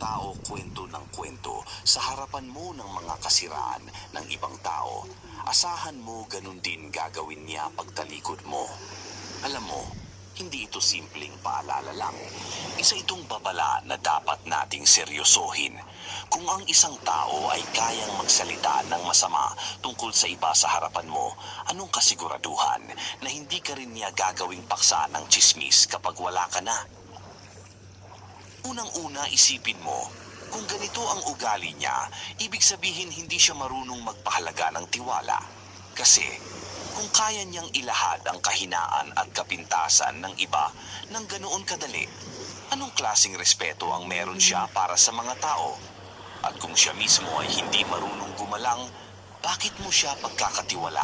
tao kwento ng kwento sa harapan mo ng mga kasiraan ng ibang tao, asahan mo ganun din gagawin niya pagtalikod mo. Alam mo, hindi ito simpleng paalala lang. Isa itong babala na dapat nating seryosohin. Kung ang isang tao ay kayang magsalita ng masama tungkol sa iba sa harapan mo, anong kasiguraduhan na hindi ka rin niya gagawing paksa ng tsismis kapag wala ka na? Unang-una, isipin mo, kung ganito ang ugali niya, ibig sabihin hindi siya marunong magpahalaga ng tiwala. Kasi, kung kaya niyang ilahad ang kahinaan at kapintasan ng iba ng ganoon kadali, anong klaseng respeto ang meron siya para sa mga tao? At kung siya mismo ay hindi marunong gumalang, bakit mo siya pagkakatiwalaan?